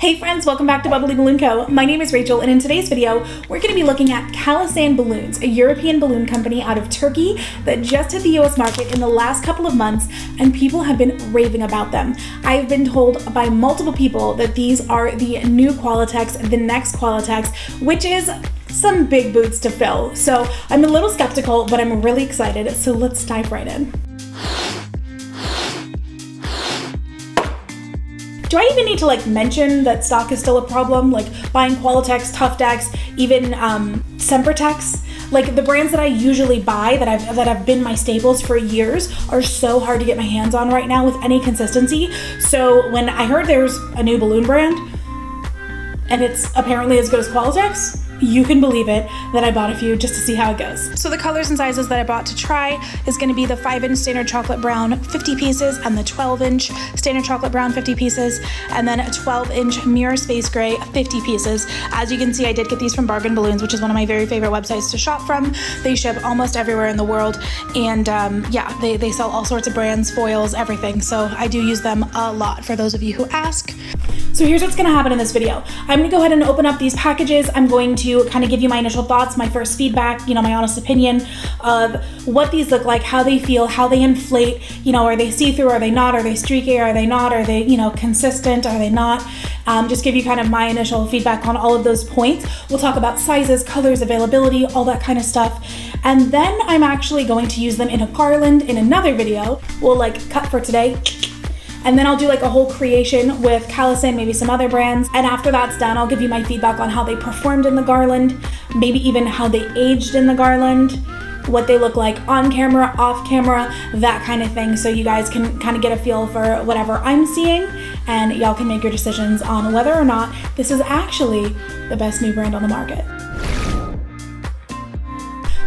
Hey friends, welcome back to Bubbly Balloon Co. My name is Rachel, and in today's video, we're going to be looking at Kalisan Balloons, a European balloon company out of Turkey that just hit the US market in the last couple of months, and people have been raving about them. I've been told by multiple people that these are the new Qualitex, the next Qualitex, which is some big boots to fill. So I'm a little skeptical, but I'm really excited, so let's dive right in. Do I even need to mention that stock is still a problem? Like buying Qualitex, Tough Decks, even Sempertex. Like the brands that I usually buy that have been my staples for years are so hard to get my hands on right now with any consistency. So when I heard there's a new balloon brand and it's apparently as good as Qualitex, you can believe it that I bought a few just to see how it goes. So the colors and sizes that I bought to try is going to be the 5-inch standard chocolate brown 50 pieces and the 12-inch standard chocolate brown 50 pieces and then a 12-inch mirror space gray 50 pieces. As you can see, I did get these from Bargain Balloons, which is one of my very favorite websites to shop from. They ship almost everywhere in the world, and yeah, they sell all sorts of brands, foils, everything. So I do use them a lot for those of you who ask. So here's what's going to happen in this video. I'm going to go ahead and open up these packages. I'm going to kind of give you my initial thoughts, my first feedback, my honest opinion of what these look like, how they feel, how they inflate, are they see-through, are they not, are they streaky, are they not, are they, consistent, are they not? Just give you kind of my initial feedback on all of those points. We'll talk about sizes, colors, availability, all that kind of stuff. And then I'm actually going to use them in a garland in another video. We'll cut for today. And then I'll do a whole creation with Kalisan, maybe some other brands. And after that's done, I'll give you my feedback on how they performed in the garland, maybe even how they aged in the garland, what they look like on camera, off camera, that kind of thing. So you guys can kind of get a feel for whatever I'm seeing, and y'all can make your decisions on whether or not this is actually the best new brand on the market.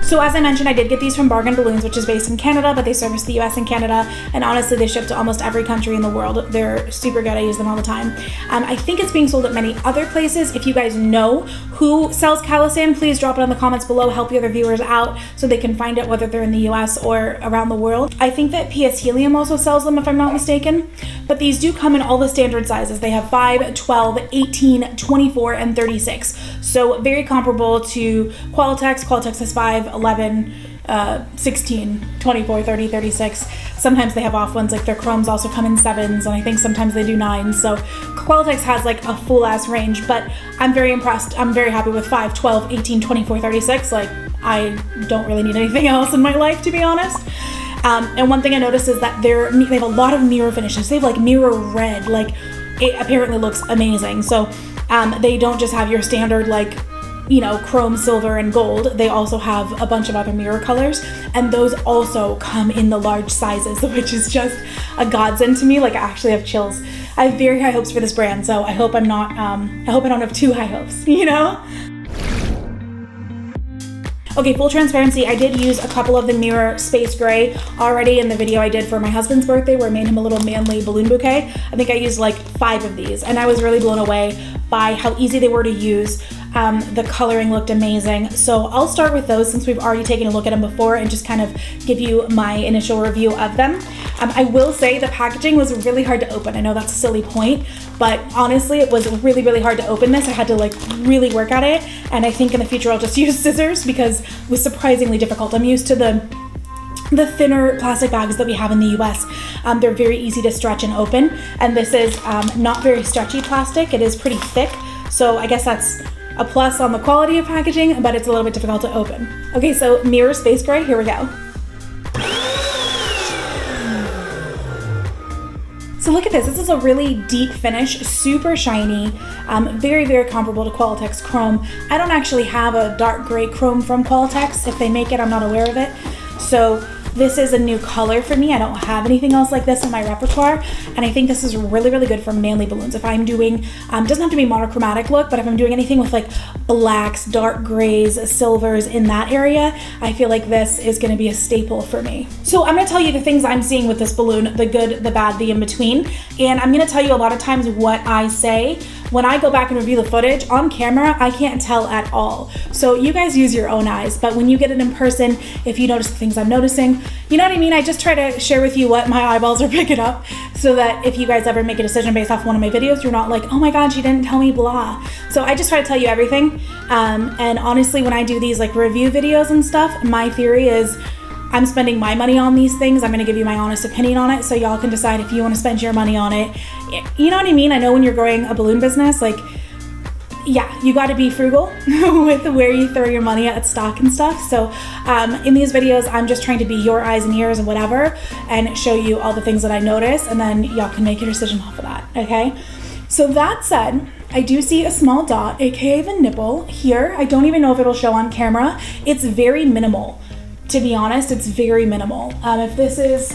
So as I mentioned, I did get these from Bargain Balloons, which is based in Canada, but they service the US and Canada, and honestly, they ship to almost every country in the world. They're super good. I use them all the time. I think it's being sold at many other places. If you guys know who sells Kalisan, please drop it in the comments below, help the other viewers out so they can find it, whether they're in the US or around the world. I think that PS Helium also sells them, if I'm not mistaken, but these do come in all the standard sizes. They have 5, 12, 18, 24, and 36. So very comparable to Qualitex. Qualitex has 5, 11, 16, 24, 30, 36. Sometimes they have off ones, their chromes also come in 7s, and I think sometimes they do 9s. So Qualitex has a full ass range, but I'm very impressed. I'm very happy with 5, 12, 18, 24, 36. I don't really need anything else in my life, to be honest. And one thing I noticed is that they have a lot of mirror finishes. They have mirror red. It apparently looks amazing. So they don't just have your standard chrome, silver, and gold. They also have a bunch of other mirror colors, and those also come in the large sizes, which is just a godsend to me. I actually have chills. I have very high hopes for this brand, so I hope I don't have too high hopes, Okay, full transparency, I did use a couple of the mirror space gray already in the video I did for my husband's birthday, where I made him a little manly balloon bouquet. I think I used 5 of these, and I was really blown away by how easy they were to use. The coloring looked amazing. So I'll start with those since we've already taken a look at them before and just kind of give you my initial review of them. I will say the packaging was really hard to open. I know that's a silly point, but honestly, it was really, really hard to open this. I had to really work at it. And I think in the future, I'll just use scissors because it was surprisingly difficult. I'm used to the thinner plastic bags that we have in the US. They're very easy to stretch and open. And this is not very stretchy plastic. It is pretty thick. So I guess that's a plus on the quality of packaging, but it's a little bit difficult to open. Okay, so mirror space gray, here we go. So look at this. This is a really deep finish, super shiny, very, very comparable to Qualitex chrome. I don't actually have a dark gray chrome from Qualitex. If they make it, I'm not aware of it. So this is a new color for me. I don't have anything else like this in my repertoire, and I think this is really, really good for manly balloons. If I'm doing, doesn't have to be monochromatic look, but if I'm doing anything with blacks, dark grays, silvers in that area, I feel like this is gonna be a staple for me. So I'm gonna tell you the things I'm seeing with this balloon, the good, the bad, the in-between, and I'm gonna tell you a lot of times what I say. When I go back and review the footage on camera, I can't tell at all. So you guys use your own eyes, but when you get it in person, if you notice the things I'm noticing, you know what I mean? I just try to share with you what my eyeballs are picking up so that if you guys ever make a decision based off one of my videos, you're not like, oh my God, she didn't tell me blah. So I just try to tell you everything. And honestly, when I do these like review videos and stuff, my theory is I'm spending my money on these things. I'm going to give you my honest opinion on it so y'all can decide if you want to spend your money on it. You know what I mean? I know when you're growing a balloon business, like, yeah, you got to be frugal with where you throw your money at stock and stuff. So in these videos, I'm just trying to be your eyes and ears and whatever and show you all the things that I notice, and then y'all can make your decision off of that, okay? So that said, I do see a small dot, aka the nipple here. I don't even know if it'll show on camera. It's very minimal. To be honest, it's very minimal. If this is,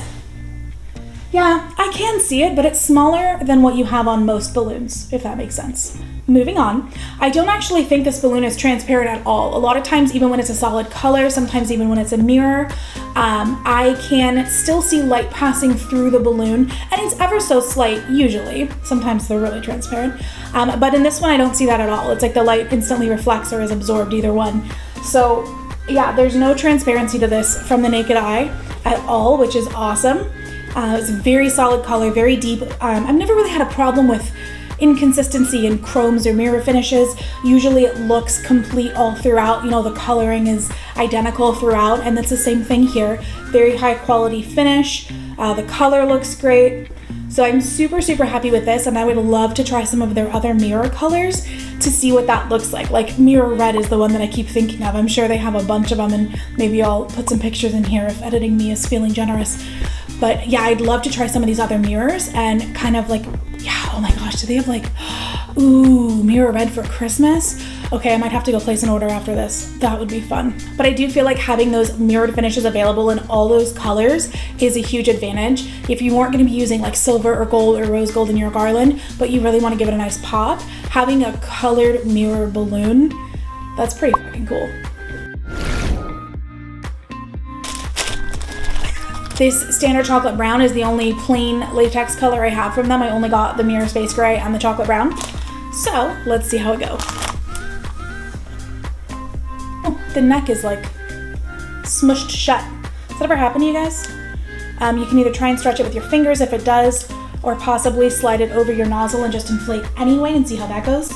yeah, I can see it, but it's smaller than what you have on most balloons, if that makes sense. Moving on, I don't actually think this balloon is transparent at all. A lot of times, even when it's a solid color, sometimes even when it's a mirror, I can still see light passing through the balloon, and it's ever so slight, usually. Sometimes they're really transparent. But in this one, I don't see that at all. It's like the light instantly reflects or is absorbed, either one. So yeah, there's no transparency to this from the naked eye at all, which is awesome. It's a very solid color, very deep. I've never really had a problem with inconsistency in chromes or mirror finishes. Usually it looks complete all throughout. You know, the coloring is identical throughout, and that's the same thing here. Very high quality finish. The color looks great. So I'm super, super happy with this, and I would love to try some of their other mirror colors to see what that looks like. Like mirror red is the one that I keep thinking of. I'm sure they have a bunch of them, and maybe I'll put some pictures in here if editing me is feeling generous. But yeah, I'd love to try some of these other mirrors and kind of like, yeah, oh my gosh, do they have like, ooh, mirror red for Christmas? Okay, I might have to go place an order after this. That would be fun. But I do feel like having those mirrored finishes available in all those colors is a huge advantage. If you weren't gonna be using like silver or gold or rose gold in your garland, but you really wanna give it a nice pop, having a colored mirror balloon, that's pretty fucking cool. This standard chocolate brown is the only plain latex color I have from them. I only got the mirror space gray and the chocolate brown. So let's see how it goes. Oh, the neck is like smushed shut. Does that ever happen to you guys? You can either try and stretch it with your fingers if it does, or possibly slide it over your nozzle and just inflate anyway and see how that goes.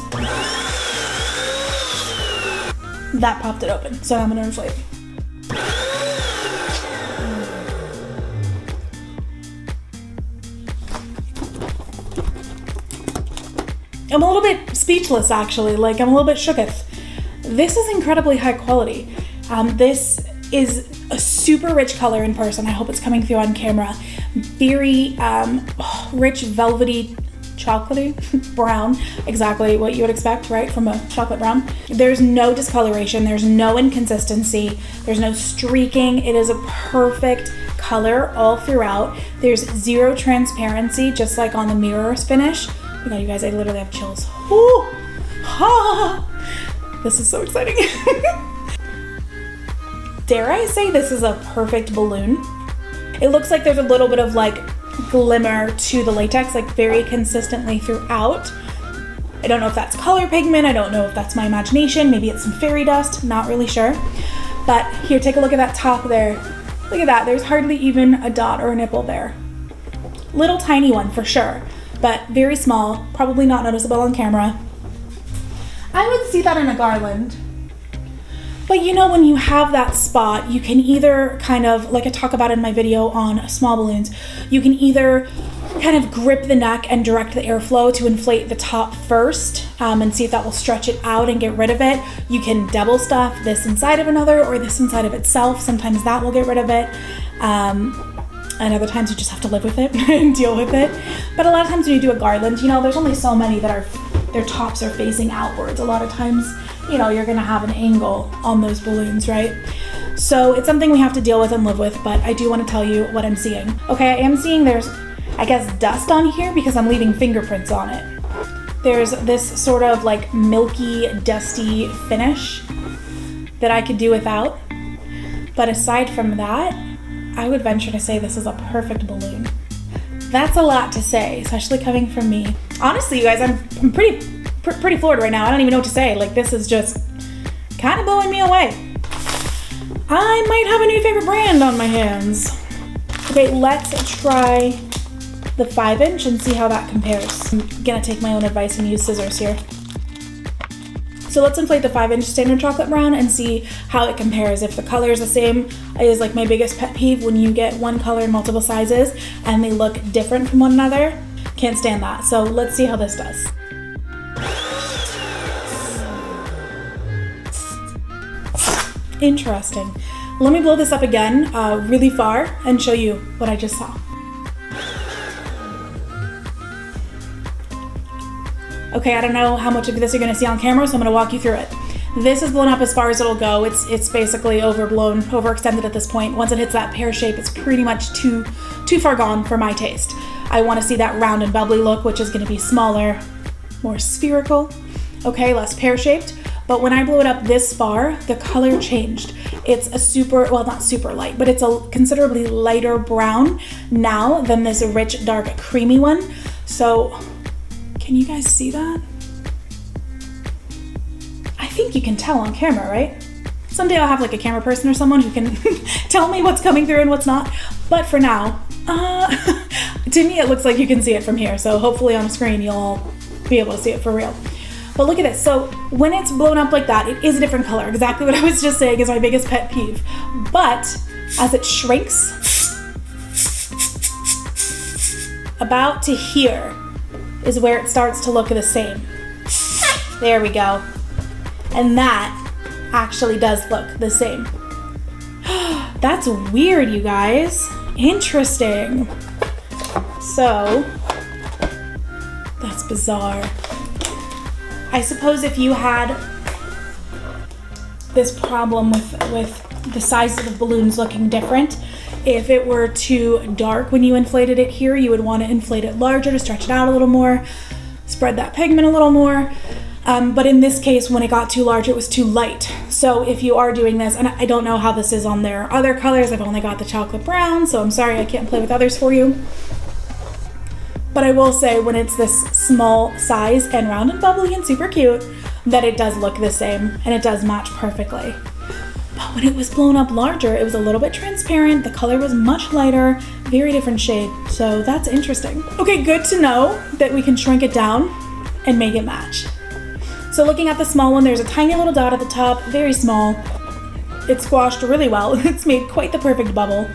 That popped it open, so I'm gonna inflate. I'm a little bit speechless, actually. Like, I'm a little bit shooketh. This is incredibly high quality. This is a super rich color in person. I hope it's coming through on camera. Very rich, velvety, chocolatey brown. Exactly what you would expect, right, from a chocolate brown. There's no discoloration. There's no inconsistency. There's no streaking. It is a perfect color all throughout. There's zero transparency, just like on the mirrors finish. Oh my God, you guys, I literally have chills. Ooh! Ha! This is so exciting. Dare I say this is a perfect balloon? It looks like there's a little bit of like glimmer to the latex, like very consistently throughout. I don't know if that's color pigment. I don't know if that's my imagination. Maybe it's some fairy dust. Not really sure. But here, take a look at that top there. Look at that. There's hardly even a dot or a nipple there. Little tiny one for sure, but very small, probably not noticeable on camera. I would see that in a garland. But you know, when you have that spot, you can either kind of, like I talk about in my video on small balloons, you can either kind of grip the neck and direct the airflow to inflate the top first and see if that will stretch it out and get rid of it. You can double stuff this inside of another or this inside of itself. Sometimes that will get rid of it. And other times you just have to live with it and deal with it. But a lot of times when you do a garland, you know, there's only so many that are, their tops are facing outwards. A lot of times, you know, you're gonna have an angle on those balloons, right? So it's something we have to deal with and live with, but I do wanna tell you what I'm seeing. Okay, I am seeing there's, I guess, dust on here because I'm leaving fingerprints on it. There's this sort of like milky, dusty finish that I could do without. But aside from that, I would venture to say this is a perfect balloon. That's a lot to say, especially coming from me. Honestly, you guys, I'm pretty floored right now. I don't even know what to say. Like, this is just kind of blowing me away. I might have a new favorite brand on my hands. Okay, let's try the 5-inch and see how that compares. I'm gonna take my own advice and use scissors here. So let's inflate the 5-inch standard chocolate brown and see how it compares. If the color is the same, is like my biggest pet peeve when you get one color in multiple sizes and they look different from one another. Can't stand that. So let's see how this does. Interesting. Let me blow this up again really far and show you what I just saw. Okay, I don't know how much of this you're gonna see on camera, so I'm gonna walk you through it. This is blown up as far as it'll go. It's basically overblown, overextended at this point. Once it hits that pear shape, it's pretty much too far gone for my taste. I wanna see that round and bubbly look, which is gonna be smaller, more spherical, okay, less pear-shaped. But when I blew it up this far, the color changed. It's a super, well, not super light, but it's a considerably lighter brown now than this rich, dark, creamy one. So, can you guys see that? I think you can tell on camera, right? Someday I'll have like a camera person or someone who can tell me what's coming through and what's not. But for now, to me it looks like you can see it from here. So hopefully on screen you'll all be able to see it for real. But look at this. So when it's blown up like that, it is a different color. Exactly what I was just saying is my biggest pet peeve. But as it shrinks, about to here is where it starts to look the same. There we go. And that actually does look the same. That's weird, you guys. Interesting. So, that's bizarre. I suppose if you had this problem with the size of the balloons looking different, if it were too dark when you inflated it here, you would want to inflate it larger to stretch it out a little more, spread that pigment a little more. But in this case, when it got too large, it was too light. So if you are doing this, and I don't know how this is on their other colors, I've only got the chocolate brown, so I'm sorry I can't play with others for you. But I will say when it's this small size and round and bubbly and super cute, that it does look the same and it does match perfectly. But when it was blown up larger, it was a little bit transparent. The color was much lighter, very different shade. So that's interesting. Okay, good to know that we can shrink it down and make it match. So looking at the small one, there's a tiny little dot at the top, very small. It squashed really well. It's made quite the perfect bubble.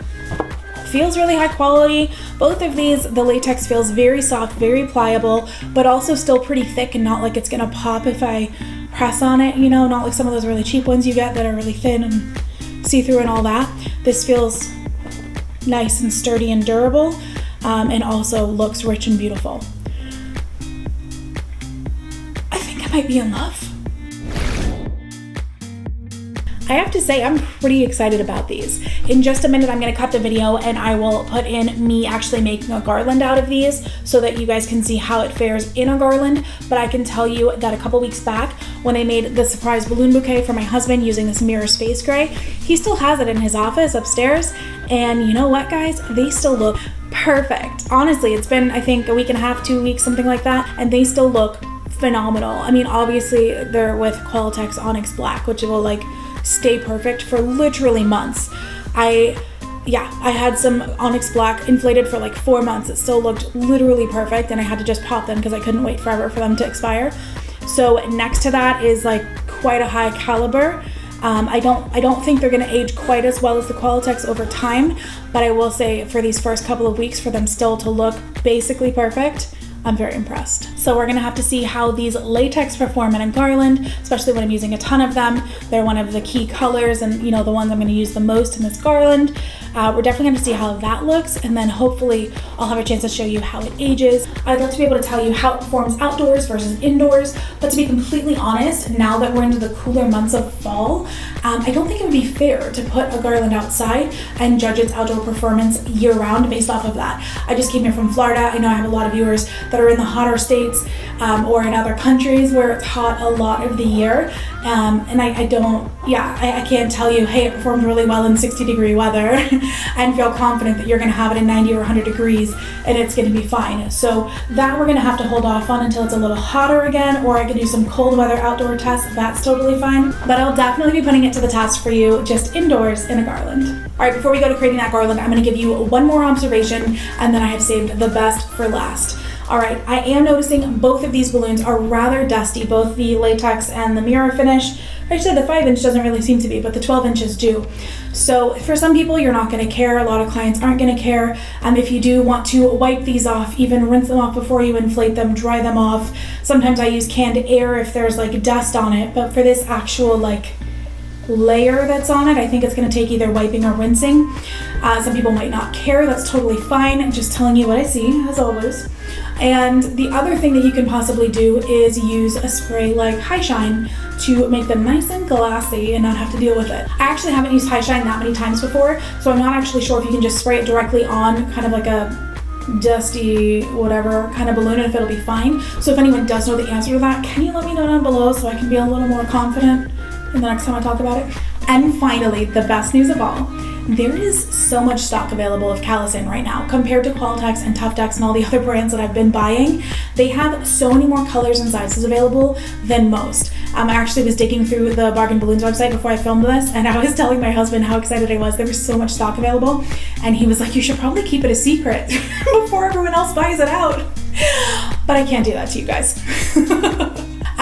Feels really high quality. Both of these, the latex feels very soft, very pliable, but also still pretty thick and not like it's gonna pop if I press on it, you know, not like some of those really cheap ones you get that are really thin and see-through and all that. This feels nice and sturdy and durable, and also looks rich and beautiful. I think I might be in love. I have to say, I'm pretty excited about these. In just a minute, I'm gonna cut the video and I will put in me actually making a garland out of these so that you guys can see how it fares in a garland. But I can tell you that a couple weeks back, when I made the surprise balloon bouquet for my husband using this mirror space gray, he still has it in his office upstairs. And you know what, guys? They still look perfect. Honestly, it's been, I think, a week and a half, 2 weeks, something like that, and they still look phenomenal. I mean, obviously, they're with Qualitex Onyx Black, which will like stay perfect for literally months. I had some Onyx Black inflated for like 4 months. It still looked literally perfect, and I had to just pop them because I couldn't wait forever for them to expire. So next to that is like quite a high caliber. I don't think they're gonna age quite as well as the Qualitex over time, but I will say for these first couple of weeks, for them still to look basically perfect, I'm very impressed. So we're gonna have to see how these latex perform in a garland, especially when I'm using a ton of them. They're one of the key colors and, you know, the ones I'm gonna use the most in this garland. We're definitely gonna see how that looks, and then hopefully I'll have a chance to show you how it ages. I'd love to be able to tell you how it performs outdoors versus indoors, but to be completely honest, now that we're into the cooler months of fall, I don't think it would be fair to put a garland outside and judge its outdoor performance year round based off of that. I just came here from Florida. I know I have a lot of viewers that are in the hotter states or in other countries where it's hot a lot of the year. And I can't tell you, hey, it performed really well in 60-degree weather and feel confident that you're going to have it in 90 or 100 degrees and it's going to be fine. So that we're going to have to hold off on until it's a little hotter again, or I can do some cold weather outdoor tests. That's totally fine. But I'll definitely be putting it to the test for you just indoors in a garland. All right, before we go to creating that garland, I'm going to give you one more observation, and then I have saved the best for last. All right, I am noticing both of these balloons are rather dusty, both the latex and the mirror finish. I said the 5-inch doesn't really seem to be, but the 12 inches do. So for some people, you're not going to care. A lot of clients aren't going to care. If you do want to wipe these off, even rinse them off before you inflate them, dry them off. Sometimes I use canned air if there's like dust on it, but for this actual like layer that's on it, I think it's going to take either wiping or rinsing. Some people might not care. That's totally fine. I'm just telling you what I see, as always. And the other thing that you can possibly do is use a spray like High Shine to make them nice and glassy and not have to deal with it. I actually haven't used High Shine that many times before, so I'm not actually sure if you can just spray it directly on kind of like a dusty whatever kind of balloon and if it'll be fine. So if anyone does know the answer to that, can you let me know down below so I can be a little more confident in the next time I talk about it? And finally, the best news of all, there is so much stock available of Kalisan right now compared to Qualtex and Tuftex and all the other brands that I've been buying. They have so many more colors and sizes available than most. I actually was digging through the Bargain Balloons website before I filmed this, and I was telling my husband how excited I was. There was so much stock available, and he was like, you should probably keep it a secret before everyone else buys it out. But I can't do that to you guys.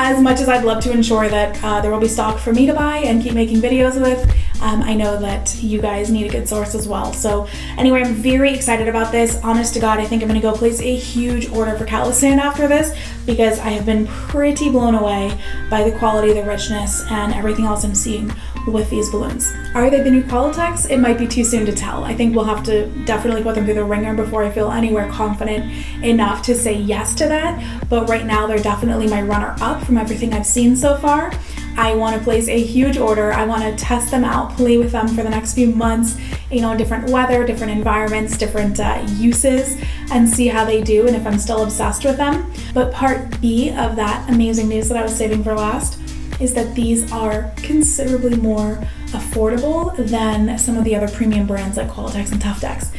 As much as I'd love to ensure that there will be stock for me to buy and keep making videos with, I know that you guys need a good source as well. So anyway, I'm very excited about this. Honest to God, I think I'm gonna go place a huge order for Kalisan after this because I have been pretty blown away by the quality, the richness, and everything else I'm seeing with these balloons. Are they the new Qualtex? It might be too soon to tell. I think we'll have to definitely put them through the ringer before I feel anywhere confident enough to say yes to that. But right now, they're definitely my runner-up from everything I've seen so far. I want to place a huge order. I want to test them out, play with them for the next few months, you know, different weather, different environments, different uses, and see how they do and if I'm still obsessed with them. But part B of that amazing news that I was saving for last is that these are considerably more affordable than some of the other premium brands like Qualtex and Tuftex.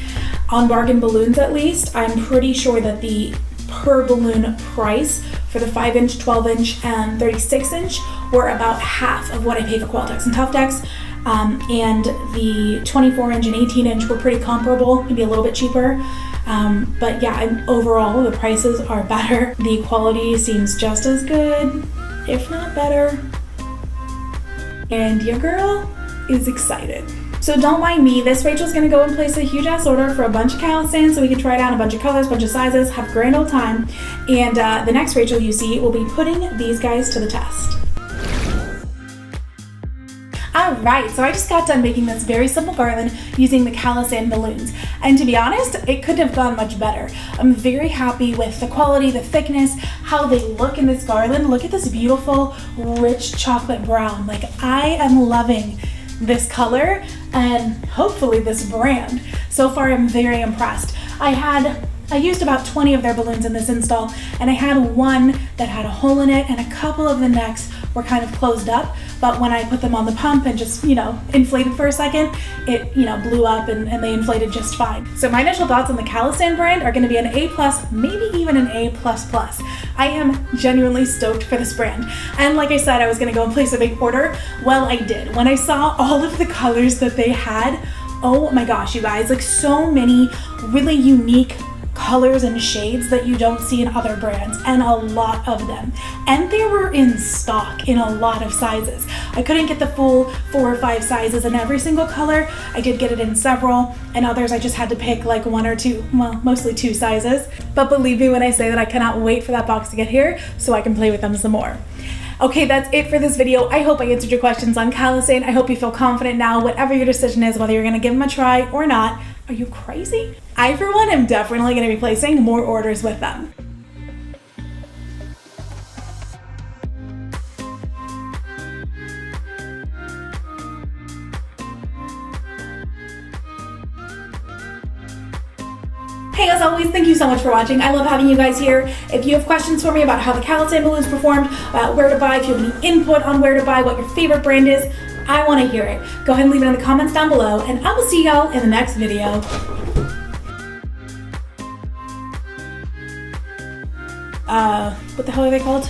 On Bargain Balloons at least, I'm pretty sure that the per balloon price for the 5-inch, 12-inch, and 36-inch were about half of what I pay for Qualtex and Tuftex. And the 24-inch and 18-inch were pretty comparable, maybe a little bit cheaper. But yeah, overall, the prices are better. The quality seems just as good, if not better. And your girl is excited. So don't mind me, this Rachel's gonna go and place a huge ass order for a bunch of Kalisan so we can try it out, a bunch of colors, bunch of sizes, have a grand old time. And the next Rachel you see will be putting these guys to the test. Alright, so I just got done making this very simple garland using the Kalisan balloons. And to be honest, it couldn't have gone much better. I'm very happy with the quality, the thickness, how they look in this garland. Look at this beautiful, rich chocolate brown. Like, I am loving this color and hopefully this brand. So far, I'm very impressed. I used about 20 of their balloons in this install, and I had one that had a hole in it and a couple of the necks were kind of closed up, but when I put them on the pump and just, inflated for a second, it, blew up and they inflated just fine. So my initial thoughts on the Kalisan brand are gonna be an A+, maybe even an A++. I am genuinely stoked for this brand. And like I said, I was gonna go and place a big order. Well, I did. When I saw all of the colors that they had, oh my gosh, you guys, like so many really unique colors and shades that you don't see in other brands, and a lot of them. And they were in stock in a lot of sizes. I couldn't get the full 4 or 5 sizes in every single color. I did get it in several, and others I just had to pick like 1 or 2, well, mostly 2 sizes. But believe me when I say that I cannot wait for that box to get here so I can play with them some more. Okay, that's it for this video. I hope I answered your questions on Kalisan. I hope you feel confident now, whatever your decision is, whether you're gonna give them a try or not. Are you crazy? I, for one, am definitely gonna be placing more orders with them. Hey, as always, thank you so much for watching. I love having you guys here. If you have questions for me about how the Kalisan balloons performed, about where to buy, if you have any input on where to buy, what your favorite brand is, I want to hear it. Go ahead and leave it in the comments down below, and I will see y'all in the next video. What the hell are they called?